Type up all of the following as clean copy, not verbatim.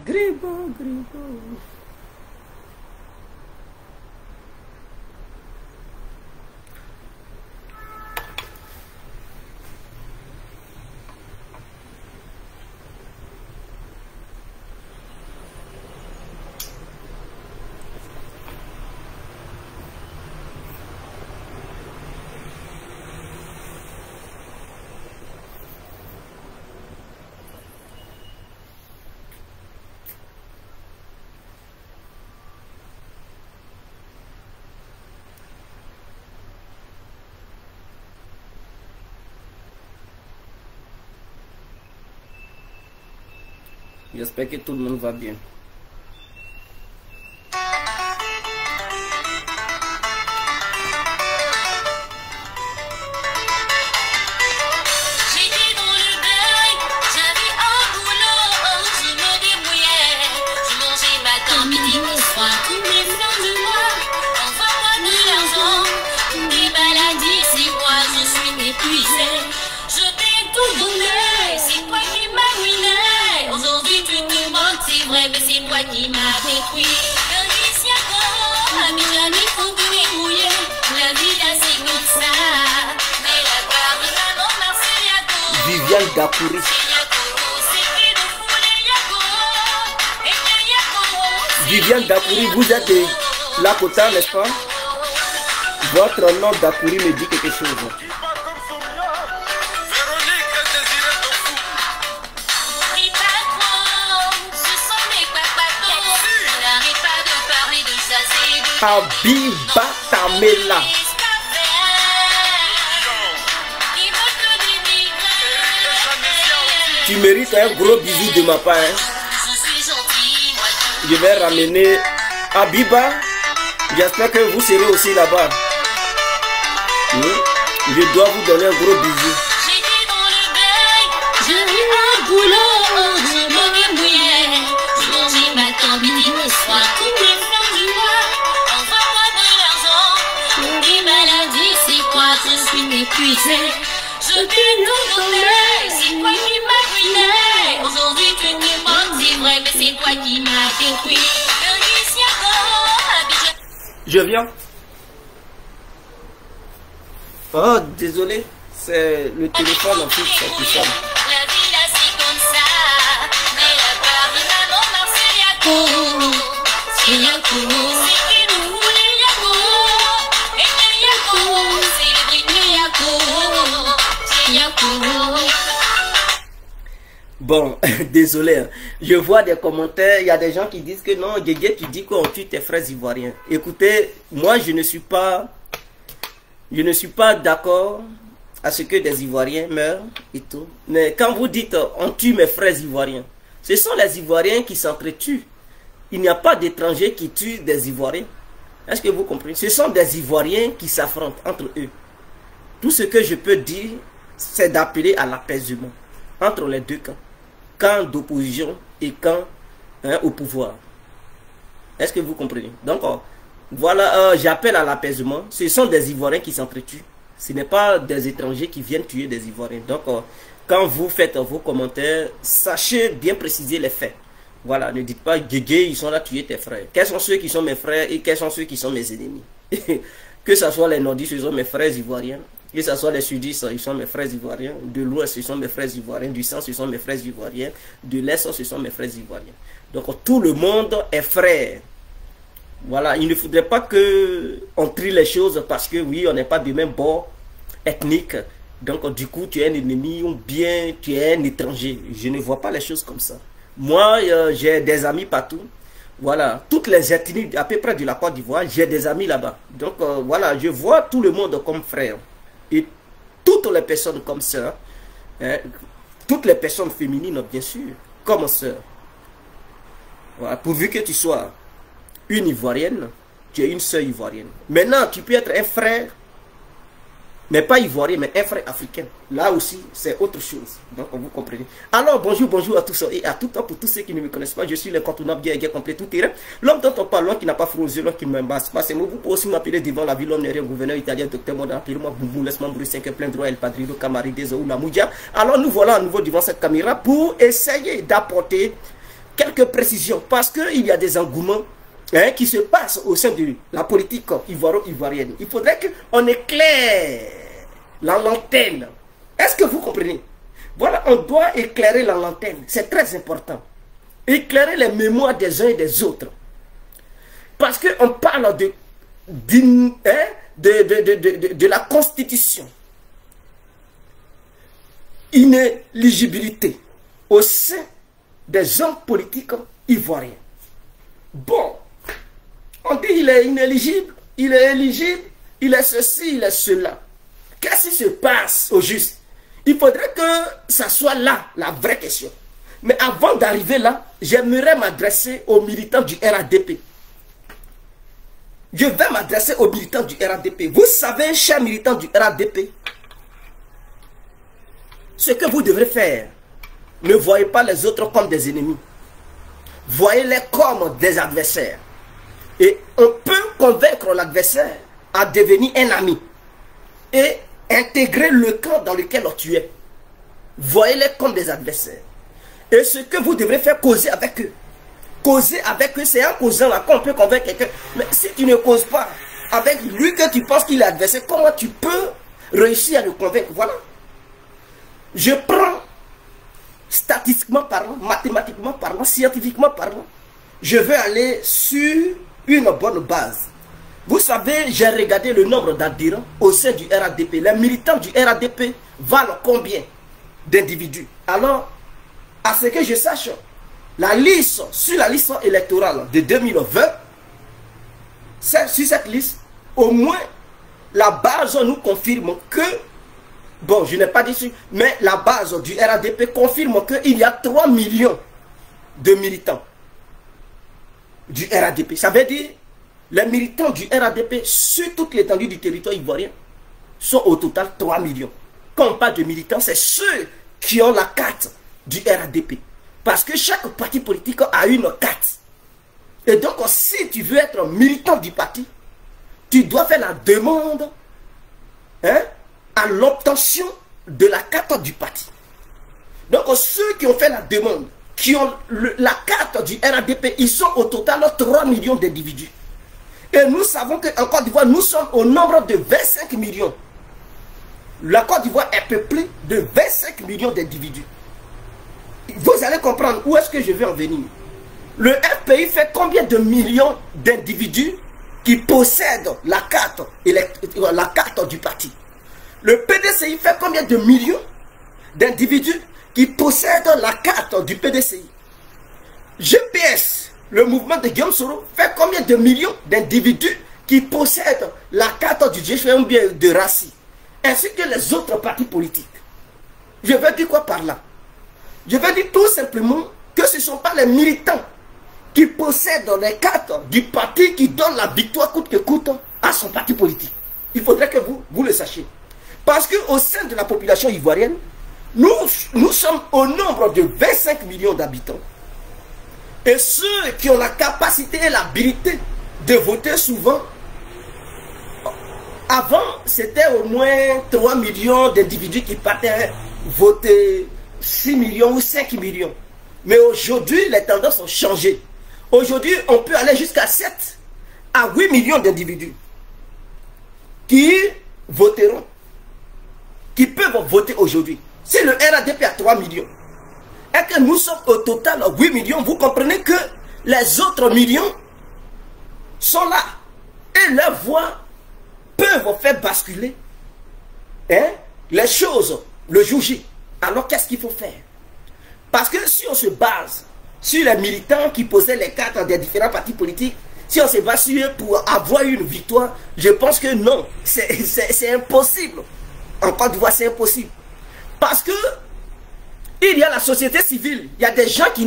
Gribo, Gribo. J'espère que tout le monde va bien. Qui m'a détruit. Viviane Dakouri. Viviane Dakouri, vous êtes de Lakota, n'est-ce pas? Votre nom Dakouri me dit quelque chose. Abiba Tamela. Tu mérites un gros bisou de ma part. Je vais ramener Abiba. J'espère que vous serez aussi là-bas. Je dois vous donner un gros bisou. Épuisé, je t'ai nommé, c'est toi qui m'as ruiné. Aujourd'hui tu te demandes, c'est vrai, mais c'est toi qui m'as détruit. Je viens. Oh, désolé, c'est le téléphone en plus qui sonne. La vie là c'est comme ça, mais la Paris maman Marseille c'est Yako. Bon, désolé, hein. Je vois des commentaires, il y a des gens qui disent que non, Guégué, tu dis qu'on tue tes frères ivoiriens. Écoutez, moi je ne suis pas d'accord à ce que des Ivoiriens meurent et tout. Mais quand vous dites on tue mes frères ivoiriens, ce sont les Ivoiriens qui s'entretuent. Il n'y a pas d'étrangers qui tuent des Ivoiriens. Est-ce que vous comprenez? Ce sont des Ivoiriens qui s'affrontent entre eux. Tout ce que je peux dire, c'est d'appeler à l'apaisement entre les deux camps. Camp d'opposition et camp au pouvoir. Est-ce que vous comprenez? Donc, voilà, j'appelle à l'apaisement. Ce sont des Ivoiriens qui s'entretuent. Ce n'est pas des étrangers qui viennent tuer des Ivoiriens. Donc, quand vous faites vos commentaires, sachez bien préciser les faits. Voilà, ne dites pas, Guégué, ils sont là tuer tes frères. Quels sont ceux qui sont mes frères et quels sont ceux qui sont mes ennemis? Que ce soit les nordistes, ce sont mes frères ivoiriens. Que ce soit les sudistes, ils sont mes frères ivoiriens. De l'ouest, ce sont mes frères ivoiriens. Du centre, ce sont mes frères ivoiriens. De l'est, ce sont mes frères ivoiriens. Donc, tout le monde est frère. Voilà, il ne faudrait pas que on trie les choses parce que oui, on n'est pas du même bord ethnique. Donc, du coup, tu es un ennemi ou bien tu es un étranger. Je ne vois pas les choses comme ça. Moi, j'ai des amis partout. Voilà, toutes les ethnies à peu près de la Côte d'Ivoire, j'ai des amis là-bas. Donc, voilà, je vois tout le monde comme frère. Et toutes les personnes comme sœurs, hein, toutes les personnes féminines, bien sûr, comme sœurs. Voilà, pourvu que tu sois une Ivoirienne, tu es une sœur ivoirienne. Maintenant, tu peux être un frère, mais pas ivoirien, mais un frère africain. Là aussi, c'est autre chose. Donc, vous comprenez. Alors, bonjour à tous et à tout temps. Pour tous ceux qui ne me connaissent pas, je suis l'incontournable guerrier complet tout terrain. L'homme dont on parle, l'homme qui n'a pas froid aux yeux, l'homme qui ne m'embasse pas. Vous pouvez aussi m'appeler devant la ville, l'homme n'est rien, gouverneur italien, docteur Moda, appelez-moi Boubou, laisse-moi brûler 5 plein droit, El Padrino, Camari, Dezo, la Moudia. Alors, nous voilà à nouveau devant cette caméra pour essayer d'apporter quelques précisions, parce qu'il y a des engouements qui se passent au sein de la politique ivoirienne. Il faudrait qu'on éclaire la lanterne. Est-ce que vous comprenez? Voilà, on doit éclairer la lanterne. C'est très important. Éclairer les mémoires des uns et des autres. Parce qu'on parle de la constitution. Inéligibilité au sein des hommes politiques ivoiriens. Bon, on dit il est inéligible, il est éligible, il est ceci, il est cela. Qu'est-ce qui se passe au juste? Il faudrait que ça soit là, la vraie question. Mais avant d'arriver là, j'aimerais m'adresser aux militants du RADP. Je vais m'adresser aux militants du RADP. Vous savez, chers militants du RADP, ce que vous devrez faire, ne voyez pas les autres comme des ennemis. Voyez-les comme des adversaires. Et on peut convaincre l'adversaire à devenir un ami. Et intégrer le camp dans lequel tu es. Voyez-les comme des adversaires. Et ce que vous devrez faire, causer avec eux. Causer avec eux, c'est en causant là qu'on peut convaincre quelqu'un. Mais si tu ne causes pas avec lui que tu penses qu'il est adversaire, comment tu peux réussir à le convaincre? Voilà. Je prends, statistiquement parlant, mathématiquement parlant, scientifiquement parlant, je veux aller sur une bonne base. Vous savez, j'ai regardé le nombre d'adhérents au sein du RADP. Les militants du RADP valent combien d'individus? Alors, à ce que je sache, la liste, sur la liste électorale de 2020, sur cette liste, au moins, la base nous confirme que, bon, je n'ai pas dit, mais la base du RADP confirme qu'il y a 3 millions de militants du RADP. Ça veut dire, les militants du RADP sur toute l'étendue du territoire ivoirien sont au total 3 millions. Quand on parle de militants, c'est ceux qui ont la carte du RADP. Parce que chaque parti politique a une carte. Et donc, si tu veux être militant du parti, tu dois faire la demande à l'obtention de la carte du parti. Donc, ceux qui ont fait la demande, qui ont la carte du RADP, ils sont au total 3 millions d'individus. Et nous savons qu'en Côte d'Ivoire, nous sommes au nombre de 25 millions. La Côte d'Ivoire est peuplée de 25 millions d'individus. Vous allez comprendre où est-ce que je vais en venir. Le FPI fait combien de millions d'individus qui possèdent la carte du parti? Le PDCI fait combien de millions d'individus qui possèdent la carte du PDCI? GPS, le mouvement de Guillaume Soro, fait combien de millions d'individus qui possèdent la carte du GFM ou bien de Rassi, ainsi que les autres partis politiques? Je veux dire quoi par là? Je veux dire tout simplement que ce ne sont pas les militants qui possèdent les cartes du parti qui donnent la victoire coûte que coûte à son parti politique. Il faudrait que vous le sachiez. Parce qu'au sein de la population ivoirienne, nous sommes au nombre de 25 millions d'habitants. Et ceux qui ont la capacité et l'habilité de voter souvent, avant c'était au moins 3 millions d'individus qui partaient voter 6 millions ou 5 millions. Mais aujourd'hui, les tendances ont changé. Aujourd'hui, on peut aller jusqu'à 7 à 8 millions d'individus qui voteront, qui peuvent voter aujourd'hui. Si le RADP a 3 millions et que nous sommes au total 8 millions, vous comprenez que les autres millions sont là. Et leurs voix peuvent faire basculer les choses le jour J. Alors qu'est-ce qu'il faut faire? Parce que si on se base sur les militants qui posaient les cartes des différents partis politiques, si on se base sur eux pour avoir une victoire, je pense que non, c'est impossible. En Côte d'Ivoire, c'est impossible. Parce que il y a la société civile, il y a des gens qui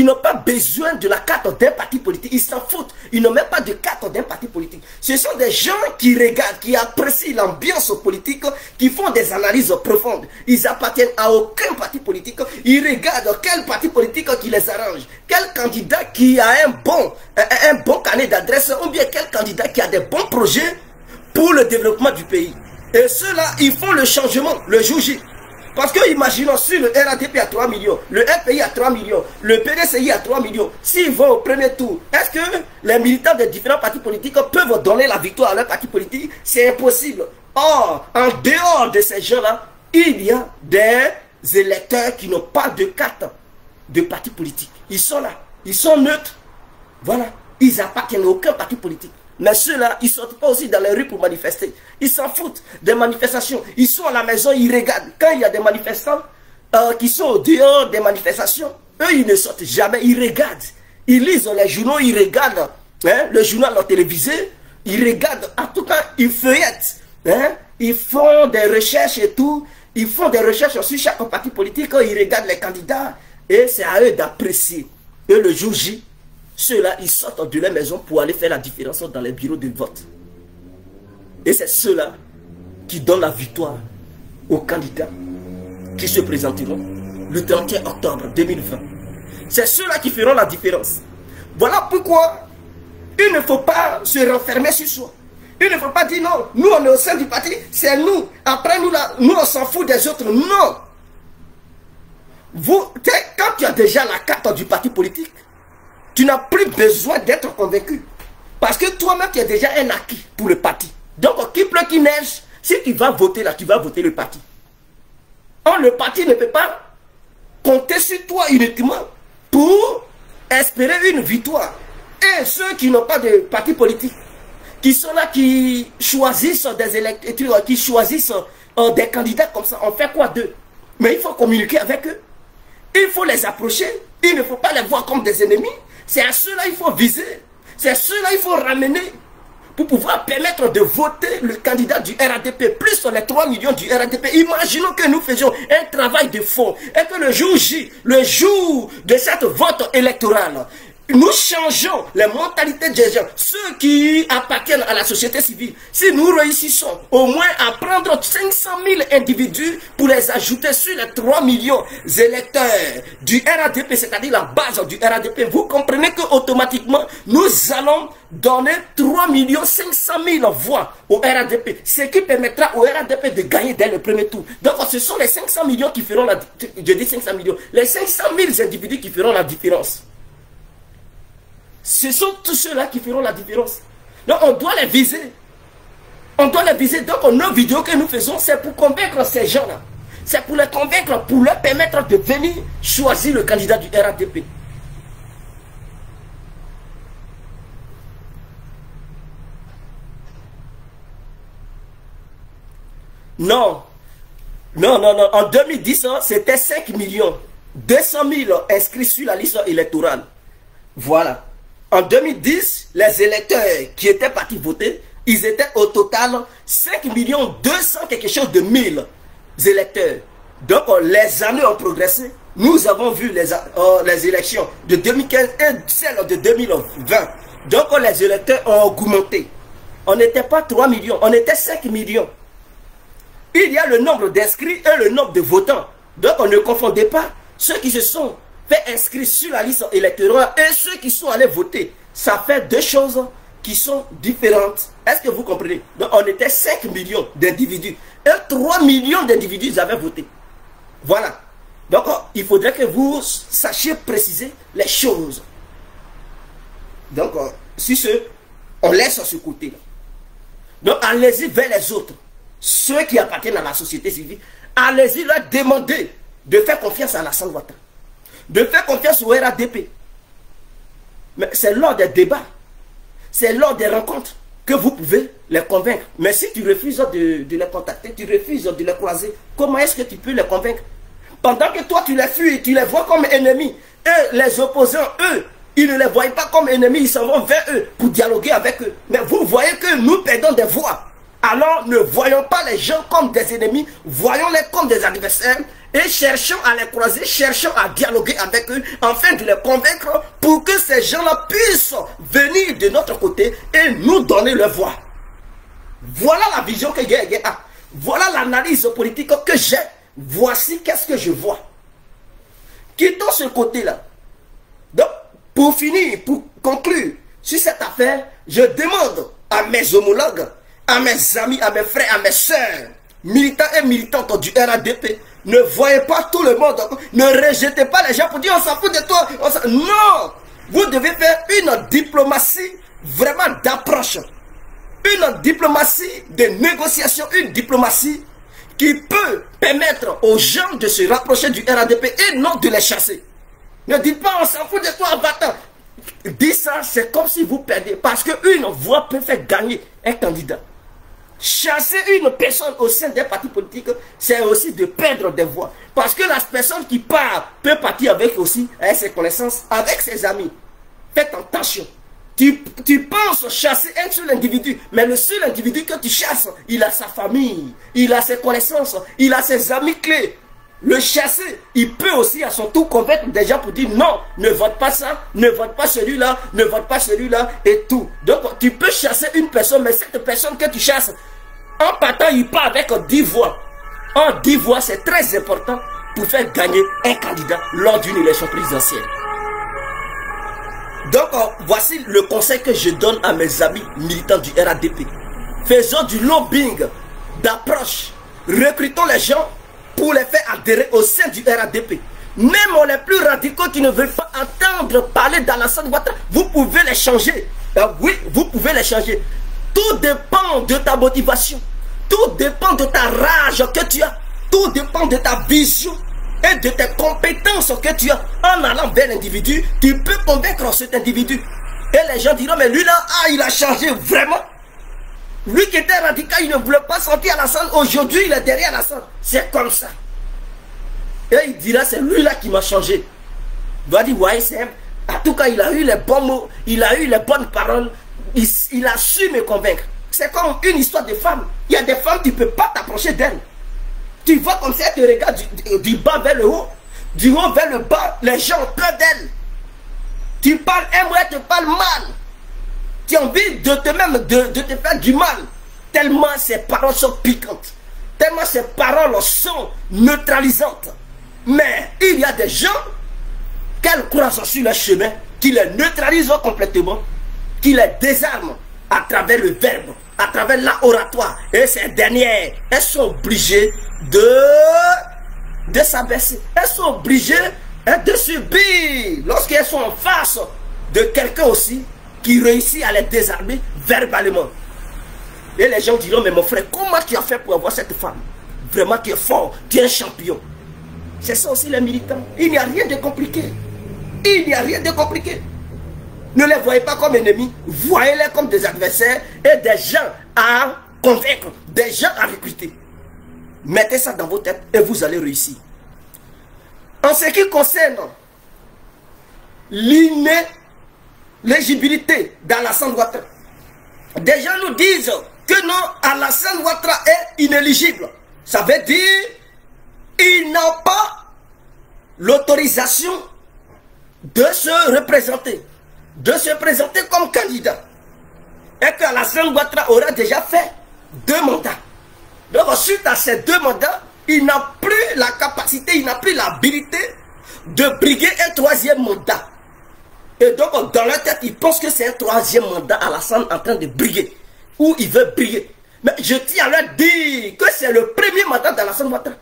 n'ont pas besoin de la carte d'un parti politique, ils s'en foutent, ils n'ont même pas de carte d'un parti politique. Ce sont des gens qui regardent, qui apprécient l'ambiance politique, qui font des analyses profondes. Ils appartiennent à aucun parti politique, ils regardent quel parti politique qui les arrange, quel candidat qui a un bon carnet d'adresse, ou bien quel candidat qui a des bons projets pour le développement du pays. Et ceux-là, ils font le changement le jour J. Parce que imaginons si le RADP a 3 millions, le FPI a 3 millions, le PDCI a 3 millions, s'ils vont au premier tour, est-ce que les militants des différents partis politiques peuvent donner la victoire à leur parti politique? C'est impossible. Or, en dehors de ces gens-là, il y a des électeurs qui n'ont pas de carte de parti politique. Ils sont là, ils sont neutres. Voilà, ils appartiennent à aucun parti politique. Mais ceux-là, ils ne sortent pas aussi dans les rues pour manifester. Ils s'en foutent des manifestations. Ils sont à la maison, ils regardent. Quand il y a des manifestants qui sont au dehors des manifestations, eux, ils ne sortent jamais. Ils regardent. Ils lisent les journaux, ils regardent le journal télévisé. Ils regardent. En tout cas, ils feuillettent. Ils font des recherches et tout. Ils font des recherches sur chaque parti politique. Ils regardent les candidats. Et c'est à eux d'apprécier. Et le jour J, ceux-là, ils sortent de leur maison pour aller faire la différence dans les bureaux de vote. Et c'est ceux-là qui donnent la victoire aux candidats qui se présenteront le 31 octobre 2020. C'est ceux-là qui feront la différence. Voilà pourquoi il ne faut pas se renfermer sur soi. Il ne faut pas dire non, nous on est au sein du parti, c'est nous. Après nous, là, nous on s'en fout des autres. Non. Quand tu as déjà la carte du parti politique, tu n'as plus besoin d'être convaincu. Parce que toi-même, tu as déjà un acquis pour le parti. Donc, qu'il pleut, qu'il neige, si tu vas voter là, tu vas voter le parti. Or, le parti ne peut pas compter sur toi uniquement pour espérer une victoire. Et ceux qui n'ont pas de parti politique, qui sont là, qui choisissent des électeurs, qui choisissent des candidats comme ça, on fait quoi d'eux? Mais il faut communiquer avec eux. Il faut les approcher. Il ne faut pas les voir comme des ennemis. C'est à ceux-là qu'il faut viser. C'est à ceux-là qu'il faut ramener pour pouvoir permettre de voter le candidat du RADP, plus les 3 millions du RADP. Imaginons que nous faisions un travail de fond et que le jour J, le jour de cette vote électorale, nous changeons les mentalités des gens, ceux qui appartiennent à la société civile. Si nous réussissons au moins à prendre 500 000 individus pour les ajouter sur les 3 millions d'électeurs du RADP, c'est-à-dire la base du RADP, vous comprenez que automatiquement nous allons donner 3 500 000 voix au RADP, ce qui permettra au RADP de gagner dès le premier tour. Donc ce sont les 500 millions qui feront la différence. Je dis 500 millions, les 500 000 individus qui feront la différence. Ce sont tous ceux-là qui feront la différence. Donc on doit les viser. On doit les viser. Donc nos vidéos que nous faisons, c'est pour convaincre ces gens-là. C'est pour les convaincre, pour leur permettre de venir choisir le candidat du RADP. Non. Non, non, non. En 2010, c'était 5 200 000 inscrits sur la liste électorale. Voilà. En 2010, les électeurs qui étaient partis voter, ils étaient au total 5 200 quelque chose de 1000 électeurs. Donc les années ont progressé. Nous avons vu les élections de 2015 et celles de 2020. Donc les électeurs ont augmenté. On n'était pas 3 millions, on était 5 millions. Il y a le nombre d'inscrits et le nombre de votants. Donc on ne confondait pas ceux qui se sont fait inscrire sur la liste électorale et ceux qui sont allés voter. Ça fait deux choses qui sont différentes. Est-ce que vous comprenez? Donc on était 5 millions d'individus et 3 millions d'individus avaient voté. Voilà. Donc il faudrait que vous sachiez préciser les choses. Donc si on laisse ce côté-là. Donc allez-y vers les autres. Ceux qui appartiennent à la société civile, allez-y leur demander de faire confiance à la Ouattara, de faire confiance au RADP. Mais c'est lors des débats, c'est lors des rencontres que vous pouvez les convaincre. Mais si tu refuses de les contacter, tu refuses de les croiser, comment est-ce que tu peux les convaincre? Pendant que toi tu les fuis, tu les vois comme ennemis. Et les opposants, eux, ils ne les voient pas comme ennemis, ils s'en vont vers eux pour dialoguer avec eux. Mais vous voyez que nous perdons des voix. Alors ne voyons pas les gens comme des ennemis, voyons-les comme des adversaires et cherchons à les croiser, cherchons à dialoguer avec eux afin de les convaincre pour que ces gens-là puissent venir de notre côté et nous donner leur voix. Voilà la vision que j'ai. Voilà l'analyse politique que j'ai. Voici qu'est-ce que je vois. Quittons ce côté-là. Donc, pour finir, pour conclure sur cette affaire, je demande à mes homologues, à mes amis, à mes frères, à mes soeurs, militants et militantes du RADP, Ne voyez pas tout le monde. Ne rejetez pas les gens pour dire on s'en fout de toi. Non! Vous devez faire une diplomatie vraiment d'approche. Une diplomatie de négociation. Une diplomatie qui peut permettre aux gens de se rapprocher du RADP et non de les chasser. Ne dites pas on s'en fout de toi, va-t'en. Dites ça, c'est comme si vous perdez. Parce qu'une voix peut faire gagner un candidat. Chasser une personne au sein des partis politiques, c'est aussi de perdre des voix. Parce que la personne qui part peut partir avec aussi, avec ses connaissances, avec ses amis. Faites attention. Tu penses chasser un seul individu, mais le seul individu que tu chasses, il a sa famille, il a ses connaissances, il a ses amis clés. Le chasser, il peut aussi à son tour convaincre des gens pour dire non, ne vote pas ça, ne vote pas celui-là, ne vote pas celui-là et tout. Donc tu peux chasser une personne, mais cette personne que tu chasses, en partant, il part avec 10 voix. En 10 voix, c'est très important pour faire gagner un candidat lors d'une élection présidentielle. Donc voici le conseil que je donne à mes amis militants du RADP. Faisons du lobbying, d'approche, recrutons les gens pour les faire adhérer au sein du RADP. Même les plus radicaux qui ne veulent pas entendre parler d'Alassane Ouattara, vous pouvez les changer. Oui, vous pouvez les changer. Tout dépend de ta motivation. Tout dépend de ta rage que tu as. Tout dépend de ta vision et de tes compétences que tu as. En allant vers l'individu, tu peux convaincre cet individu. Et les gens diront, mais lui là, il a changé vraiment. Lui qui était radical, il ne voulait pas sortir Alassane. Aujourd'hui, il est derrière Alassane. C'est comme ça. Et il dira, c'est lui là qui m'a changé. Il va dire, ouais, c'est... En tout cas, il a eu les bons mots, il a eu les bonnes paroles. Il a su me convaincre. C'est comme une histoire de femme. Il y a des femmes, tu ne peux pas t'approcher d'elles. Tu vois comme ça, tu regardes du bas vers le haut, du haut vers le bas, les gens ont peur d'elles. Tu parles un mot, elles te parlent mal. Tu as envie de te faire du mal. Tellement ces paroles sont piquantes. Tellement ces paroles sont neutralisantes. Mais il y a des gens, qu'elles croisent sur leur chemin, qui les neutralisent complètement, qui les désarment à travers le verbe, à travers l'oratoire. Et ces dernières, elles sont obligées de s'abaisser. Elles sont obligées de subir lorsqu'elles sont en face de quelqu'un aussi qui réussit à les désarmer verbalement. Et les gens diront, mais mon frère, comment tu as fait pour avoir cette femme? Vraiment, tu es fort, tu es un champion. C'est ça aussi les militants. Il n'y a rien de compliqué. Il n'y a rien de compliqué. Ne les voyez pas comme ennemis, voyez-les comme des adversaires et des gens à convaincre, des gens à recruter. Mettez ça dans vos têtes et vous allez réussir. En ce qui concerne l'inéligibilité d'Alassane Ouattara, des gens nous disent que non, Alassane Ouattara est inéligible. Ça veut dire qu'il n'a pas l'autorisation de se représenter, de se présenter comme candidat. Et qu'Alassane Ouattara aura déjà fait 2 mandats. Donc suite à ces 2 mandats, il n'a plus la capacité, il n'a plus l'habilité de briguer un 3e mandat. Et donc dans leur tête, ils pensent que c'est un 3e mandat Alassane en train de briguer. Ou il veut briller. Mais je tiens à leur dire que c'est le premier mandat d'Alassane Ouattara.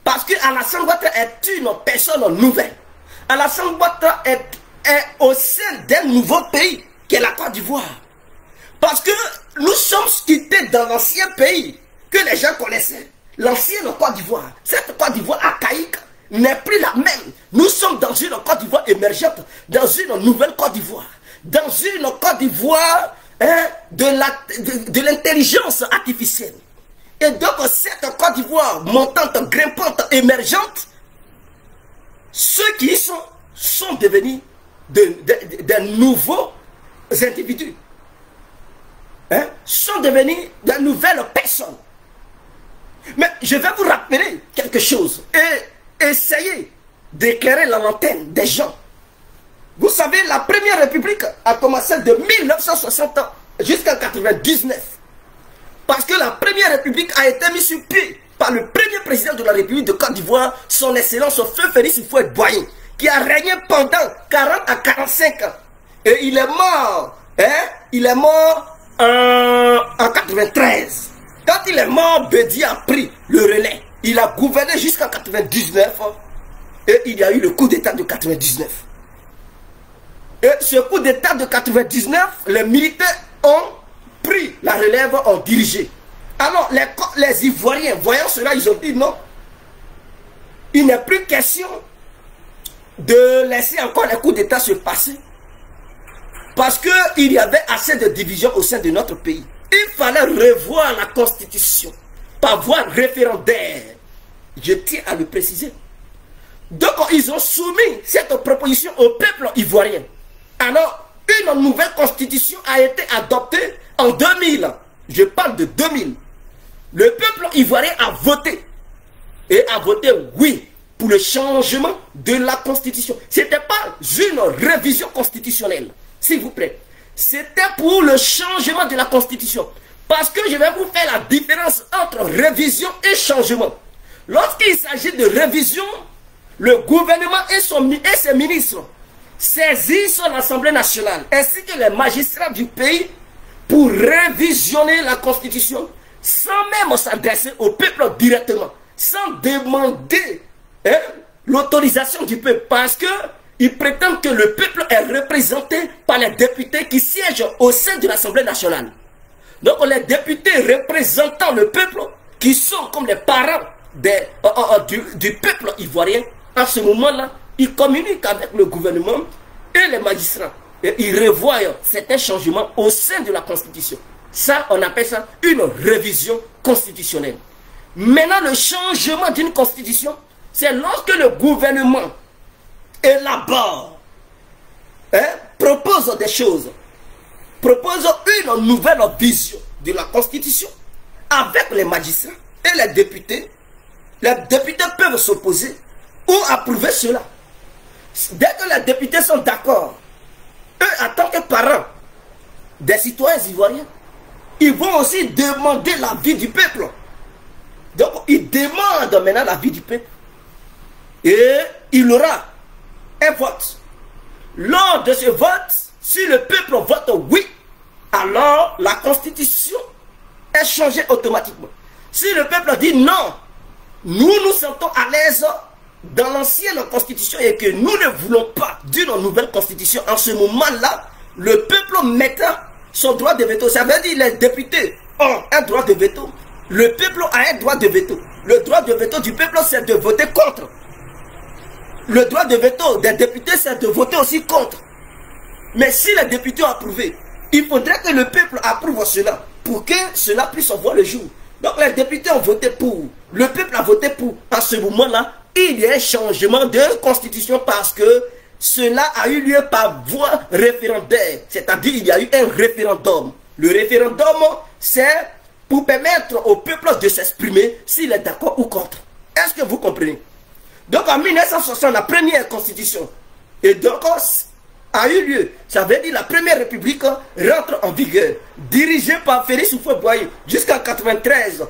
Parce que Alassane Ouattara est une personne nouvelle. Alassane Ouattara est au sein d'un nouveau pays, qui est la Côte d'Ivoire. Parce que nous sommes quittés dans l'ancien pays que les gens connaissaient. L'ancienne Côte d'Ivoire. Cette Côte d'Ivoire archaïque n'est plus la même. Nous sommes dans une Côte d'Ivoire émergente, dans une nouvelle Côte d'Ivoire. Dans une Côte d'Ivoire de l'intelligence artificielle. Et donc cette Côte d'Ivoire montante, grimpante, émergente, ceux qui y sont devenus des nouveaux individus. Sont devenus de nouvelles personnes. Mais je vais vous rappeler quelque chose et essayer d'éclairer la lanterne des gens. Vous savez, la Première République a commencé de 1960 jusqu'en 1999. Parce que la Première République a été mise sur pied par le premier président de la République de Côte d'Ivoire, son Excellence Feu Félix Houphouët-Boigny, qui a régné pendant 40 à 45 ans. Et il est mort, il est mort en 93. Quand il est mort, Bédi a pris le relais. Il a gouverné jusqu'en 99 et il y a eu le coup d'état de 99. Et ce coup d'état de 99, les militaires ont pris la relève, ont dirigé. Alors les Ivoiriens, voyant cela, ils ont dit non. Il n'est plus question de laisser encore les coups d'état se passer. Parce qu'il y avait assez de divisions au sein de notre pays. Il fallait revoir la constitution par voie référendaire. Je tiens à le préciser. Donc ils ont soumis cette proposition au peuple ivoirien. Alors, une nouvelle constitution a été adoptée en 2000. Je parle de 2000. Le peuple ivoirien a voté. Et a voté oui pour le changement de la constitution. Ce n'était pas une révision constitutionnelle, s'il vous plaît. C'était pour le changement de la constitution. Parce que je vais vous faire la différence entre révision et changement. Lorsqu'il s'agit de révision, le gouvernement et ses ministres saisissent l'Assemblée nationale ainsi que les magistrats du pays pour révisionner la constitution sans même s'adresser au peuple directement, sans demander l'autorisation du peuple, parce qu'ils prétendent que le peuple est représenté par les députés qui siègent au sein de l'Assemblée nationale. Donc les députés représentant le peuple, qui sont comme les parents du peuple ivoirien, à ce moment-là, ils communiquent avec le gouvernement et les magistrats. Et ils revoient certains changements au sein de la Constitution. Ça, on appelle ça une révision constitutionnelle. Maintenant, le changement d'une constitution, c'est lorsque le gouvernement élabore, propose des choses, propose une nouvelle vision de la constitution avec les magistrats et les députés. Les députés peuvent s'opposer ou approuver cela. Dès que les députés sont d'accord, eux, en tant que parents des citoyens ivoiriens, ils vont aussi demander l'avis du peuple. Donc, ils demandent maintenant l'avis du peuple. Et il y aura un vote. Lors de ce vote, si le peuple vote oui, alors la constitution est changée automatiquement. Si le peuple dit non, nous nous sentons à l'aise dans l'ancienne constitution et que nous ne voulons pas d'une nouvelle constitution, en ce moment-là, le peuple mettra son droit de veto. Ça veut dire que les députés ont un droit de veto. Le peuple a un droit de veto. Le droit de veto du peuple, c'est de voter contre. Le droit de veto des députés, c'est de voter aussi contre. Mais si les députés ont approuvé, il faudrait que le peuple approuve cela pour que cela puisse voir le jour. Donc les députés ont voté pour. Le peuple a voté pour. À ce moment-là, il y a un changement de constitution parce que cela a eu lieu par voie référendaire. C'est-à-dire qu'il y a eu un référendum. Le référendum, c'est pour permettre au peuple de s'exprimer s'il est d'accord ou contre. Est-ce que vous comprenez? Donc en 1960, la première constitution, et donc a eu lieu. Ça veut dire la première république rentre en vigueur, dirigée par Félix Houphouët-Boigny jusqu'en 1993.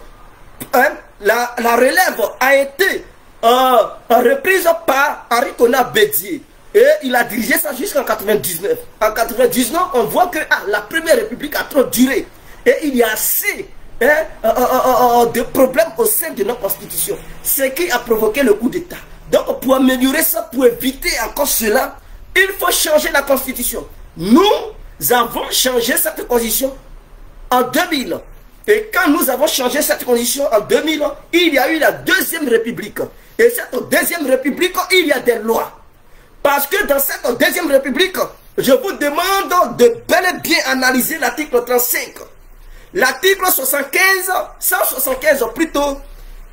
La relève a été reprise par Henri Konan Bédié. Et il a dirigé ça jusqu'en 1999. En 1999, on voit que la première république a trop duré. Et il y a assez de problèmes au sein de notre constitution. Ce qui a provoqué le coup d'État. Donc pour améliorer ça, pour éviter encore cela, il faut changer la constitution. Nous avons changé cette constitution en 2000. Et quand nous avons changé cette constitution en 2000, il y a eu la deuxième république. Et cette deuxième république, il y a des lois. Parce que dans cette deuxième république, je vous demande de bel et bien analyser l'article 35. L'article 175 plutôt,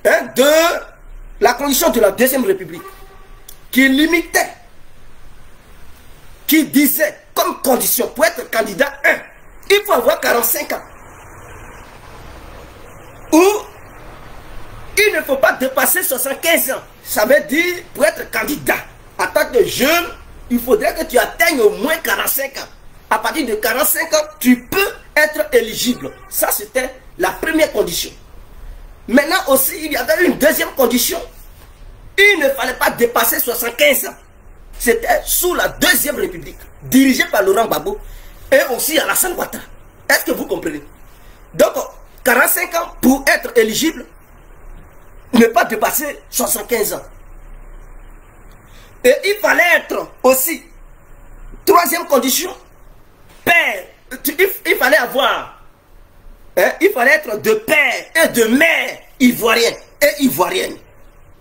de la constitution de la deuxième république, qui limitait, qui disait comme condition pour être candidat 1, il faut avoir 45 ans. Ou il ne faut pas dépasser 75 ans. Ça veut dire pour être candidat en tant que jeune, il faudrait que tu atteignes au moins 45 ans. À partir de 45 ans, tu peux être éligible. Ça, c'était la première condition. Maintenant aussi, il y avait une deuxième condition. Il ne fallait pas dépasser 75 ans. C'était sous la deuxième république, dirigée par Laurent Gbagbo et aussi Alassane Ouattara. Est-ce que vous comprenez? Donc, 45 ans pour être éligible. ne pas dépasser 75 ans. Et il fallait être aussi, troisième condition, père. Il fallait avoir, il fallait être de père et de mère ivoirien et ivoirienne.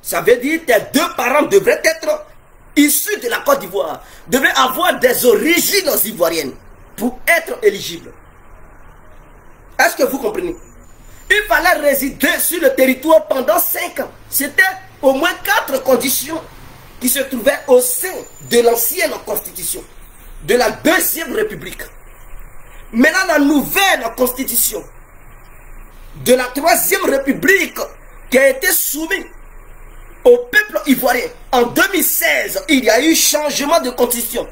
Ça veut dire que tes deux parents devraient être issus de la Côte d'Ivoire, devraient avoir des origines ivoiriennes pour être éligibles. Est-ce que vous comprenez? Il fallait résider sur le territoire pendant 5 ans. C'était au moins 4 conditions qui se trouvaient au sein de l'ancienne constitution, de la Deuxième République. Maintenant, la nouvelle constitution de la Troisième République qui a été soumise au peuple ivoirien en 2016, il y a eu changement de constitution.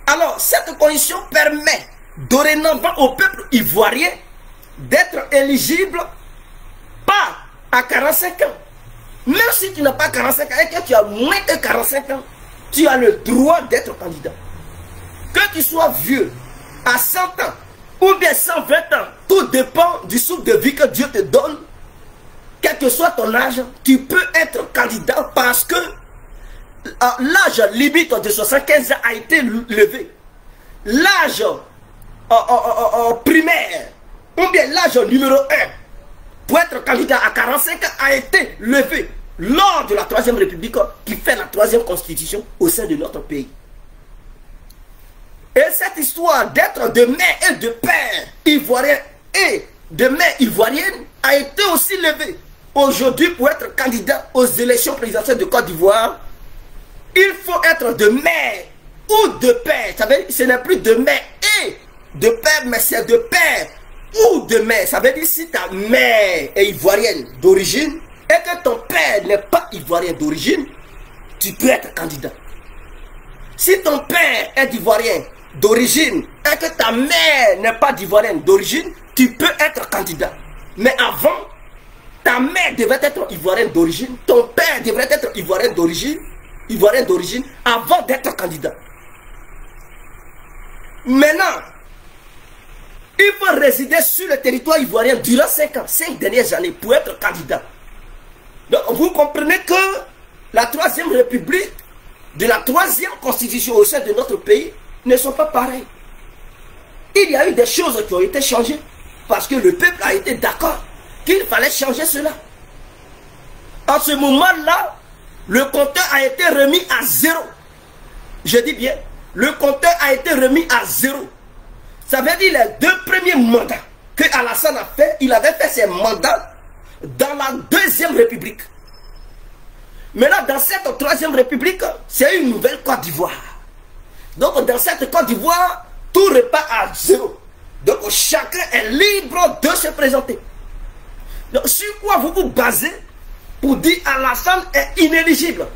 Alors, cette constitution permet dorénavant au peuple ivoirien d'être éligible pas à 45 ans. Même si tu n'as pas 45 ans et que tu as moins de 45 ans, tu as le droit d'être candidat. Que tu sois vieux, à 100 ans, ou bien 120 ans, tout dépend du souffle de vie que Dieu te donne. Quel que soit ton âge, tu peux être candidat parce que l'âge limite de 75 ans a été levé. L'âge primaire, ou bien l'âge numéro 1, pour être candidat à 45 ans a été levé lors de la Troisième République qui fait la troisième constitution au sein de notre pays. Et cette histoire d'être de mère et de père ivoirien et de mère ivoirienne a été aussi levée. Aujourd'hui, pour être candidat aux élections présidentielles de Côte d'Ivoire, il faut être de mère ou de père. Ça veut dire, ce n'est plus de mère et de père, mais c'est de père ou de mère. Ça veut dire si ta mère est ivoirienne d'origine et que ton père n'est pas ivoirien d'origine, tu peux être candidat. Si ton père est ivoirien d'origine et que ta mère n'est pas d'ivoirienne d'origine, tu peux être candidat. Mais avant, ta mère devrait être ivoirienne d'origine, ton père devrait être ivoirien d'origine, avant d'être candidat. Maintenant, il faut résider sur le territoire ivoirien durant 5 ans, 5 dernières années pour être candidat. Donc vous comprenez que la Troisième République, de la troisième constitution au sein de notre pays, ne sont pas pareilles. Il y a eu des choses qui ont été changées parce que le peuple a été d'accord qu'il fallait changer cela. En ce moment-là, le compteur a été remis à 0. Je dis bien, le compteur a été remis à 0. Ça veut dire les 2 premiers mandats que Alassane a fait, il avait fait ses mandats dans la Deuxième République. Maintenant, dans cette Troisième République, c'est une nouvelle Côte d'Ivoire. Donc, dans cette Côte d'Ivoire, tout repart à 0. Donc, chacun est libre de se présenter. Donc, sur quoi vous vous basez pour dire Alassane est inéligible?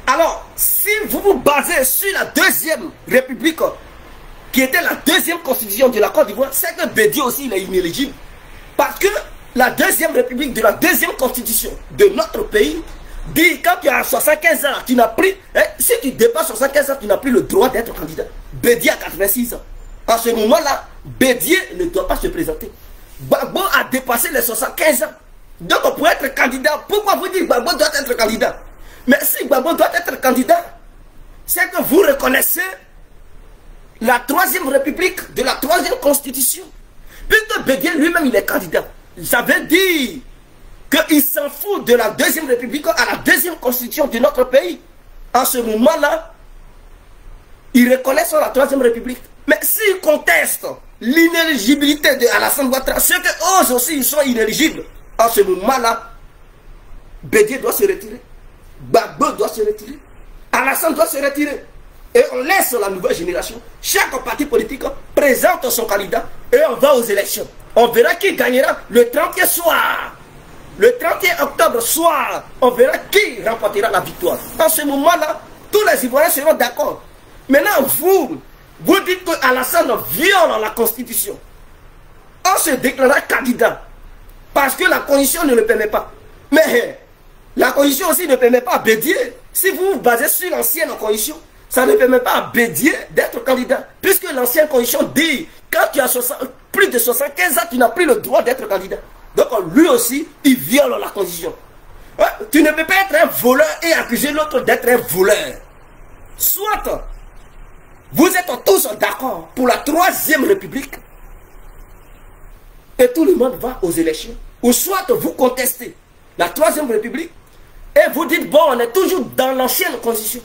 Alors, si vous vous basez sur la Deuxième République, qui était la deuxième constitution de la Côte d'Ivoire, c'est que Bédié aussi il est inéligible. Parce que la Deuxième République de la deuxième constitution de notre pays dit quand tu as 75 ans, tu n'as plus, si tu dépasses 75 ans, tu n'as plus le droit d'être candidat. Bédié a 86 ans. En ce moment-là, Bédié ne doit pas se présenter. Gbagbo a dépassé les 75 ans. Donc pour être candidat, pourquoi vous dites Gbagbo doit être candidat? Mais si Gbagbo doit être candidat, c'est que vous reconnaissez la Troisième République de la troisième constitution. Puisque Bédié lui-même il est candidat. Ça veut dire qu'il s'en fout de la Deuxième République à la deuxième constitution de notre pays. En ce moment-là, il reconnaît sur la Troisième République. Mais s'il conteste l'inéligibilité de Alassane Ouattara, ceux qui osent aussi, ils sont inéligibles. En ce moment-là, Bédié doit se retirer. Gbagbo doit se retirer. Alassane doit se retirer. Et on laisse la nouvelle génération. Chaque parti politique présente son candidat et on va aux élections. On verra qui gagnera le 31 soir. Le 31 octobre soir, on verra qui remportera la victoire. En ce moment-là, tous les Ivoiriens seront d'accord. Maintenant, vous dites que Alassane viole la Constitution. On se déclarera candidat. Parce que la Constitution ne le permet pas. Mais la Constitution aussi ne permet pas à Bédié. Si vous vous basez sur l'ancienne Constitution, ça ne permet pas à Bédié d'être candidat. Puisque l'ancienne Constitution dit, quand tu as plus de 75 ans, tu n'as plus le droit d'être candidat. Donc lui aussi, il viole la Constitution. Ouais, tu ne peux pas être un voleur et accuser l'autre d'être un voleur. Soit vous êtes tous d'accord pour la 3e République et tout le monde va aux élections. Ou soit vous contestez la 3e République et vous dites, bon, on est toujours dans l'ancienne constitution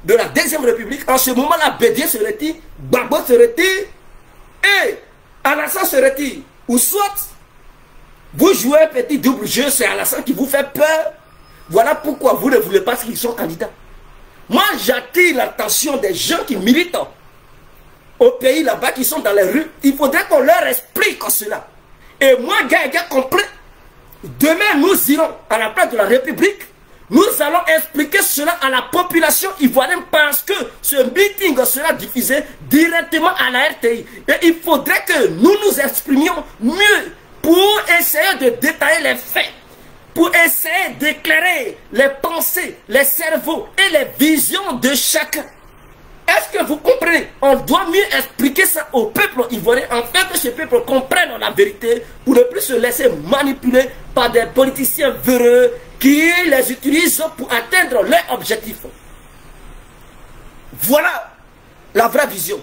de la 2e République. En ce moment-là, Bédié se retire, Gbagbo se retire et Alassane se retire. Ou soit vous jouez un petit double jeu, c'est Alassane qui vous fait peur. Voilà pourquoi vous ne voulez pas qu'ils soient candidats. Moi, j'attire l'attention des gens qui militent au pays là-bas, qui sont dans les rues. Il faudrait qu'on leur explique cela. Et moi, gars complet, demain, nous irons à la place de la République. Nous allons expliquer cela à la population ivoirienne parce que ce meeting sera diffusé directement à la RTI. Et il faudrait que nous nous exprimions mieux pour essayer de détailler les faits, pour essayer d'éclairer les pensées, les cerveaux et les visions de chacun. Est-ce que vous comprenez? On doit mieux expliquer ça au peuple ivoirien, afin que ce peuple comprenne la vérité, pour ne plus se laisser manipuler par des politiciens véreux qui les utilisent pour atteindre leurs objectifs. Voilà la vraie vision.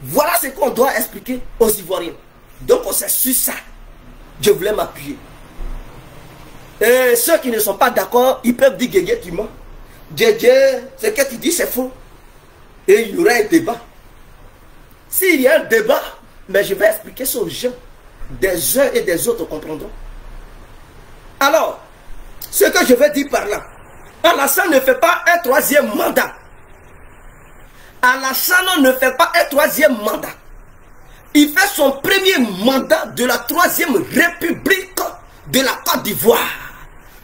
Voilà ce qu'on doit expliquer aux Ivoiriens. Donc c'est sur ça je voulais m'appuyer. Et ceux qui ne sont pas d'accord, ils peuvent dire Guégué, tu mens. Guégué, ce que tu dis, c'est faux. Et il y aura un débat. S'il y a un débat, mais je vais expliquer ça aux gens. Des uns et des autres comprendront. Alors, ce que je vais dire par là, Alassane ne fait pas un 3e mandat. Alassane ne fait pas un 3e mandat. Il fait son premier mandat de la 3e République de la Côte d'Ivoire.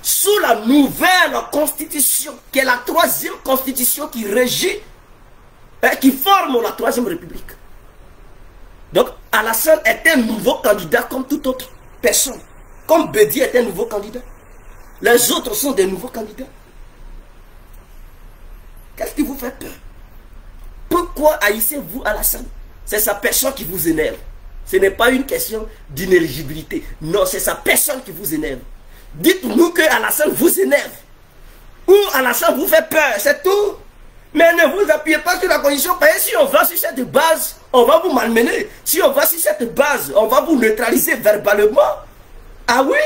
Sous la nouvelle constitution, qui est la 3e constitution qui régit, qui forme la 3e République. Donc, Alassane est un nouveau candidat comme toute autre personne. Comme Bédié est un nouveau candidat. Les autres sont des nouveaux candidats. Qu'est-ce qui vous fait peur? Pourquoi haïssez-vous Alassane? C'est sa personne qui vous énerve. Ce n'est pas une question d'inéligibilité. Non, c'est sa personne qui vous énerve. Dites-nous que Alassane vous énerve. Ou Alassane vous fait peur, c'est tout. Mais ne vous appuyez pas sur la condition. Parce que si on va sur cette base, on va vous malmener. Si on va sur cette base, on va vous neutraliser verbalement. Ah oui,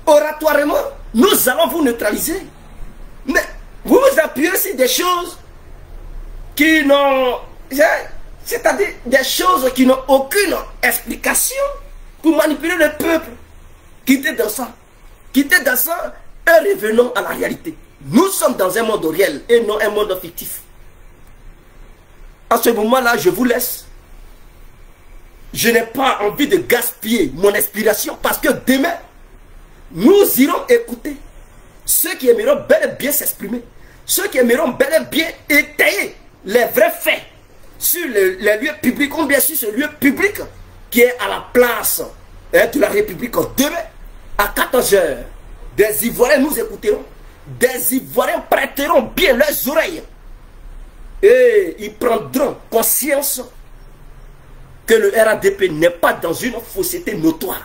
oratoirement, nous allons vous neutraliser. Mais vous vous appuyez sur des choses qui n'ont... C'est-à-dire des choses qui n'ont aucune explication pour manipuler le peuple. Quittez dans ça. Quittez dans ça et revenons à la réalité. Nous sommes dans un monde réel et non un monde fictif. À ce moment-là, je vous laisse. Je n'ai pas envie de gaspiller mon inspiration parce que demain, nous irons écouter ceux qui aimeront bel et bien s'exprimer. Ceux qui aimeront bel et bien étayer les vrais faits sur les lieux publics, ou bien sur ce lieu public qui est à la place de la République. Demain, à 14 h, des Ivoiriens nous écouteront. Des Ivoiriens prêteront bien leurs oreilles. Et ils prendront conscience que le RADP n'est pas dans une fausseté notoire.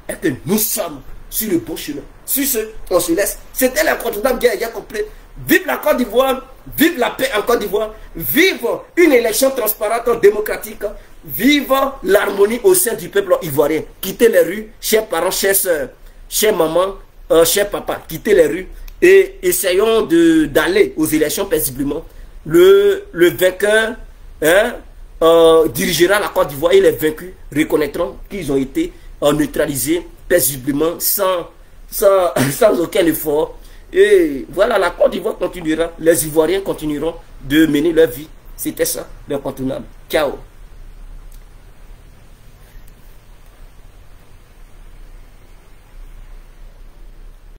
Et que nous sommes sur le bon chemin. Sur ce, on se laisse. C'était l'incontournable guerre complet. Vive la Côte d'Ivoire, vive la paix en Côte d'Ivoire, vive une élection transparente, démocratique, vive l'harmonie au sein du peuple ivoirien. Quittez les rues, chers parents, chères soeurs, chers mamans, chers papas, quittez les rues et essayons d'aller aux élections paisiblement. Le vainqueur dirigera la Côte d'Ivoire et les vaincus reconnaîtront qu'ils ont été neutralisés paisiblement sans aucun effort. Et voilà, la Côte d'Ivoire continuera, les Ivoiriens continueront de mener leur vie. C'était ça, l'incontournable. Ciao.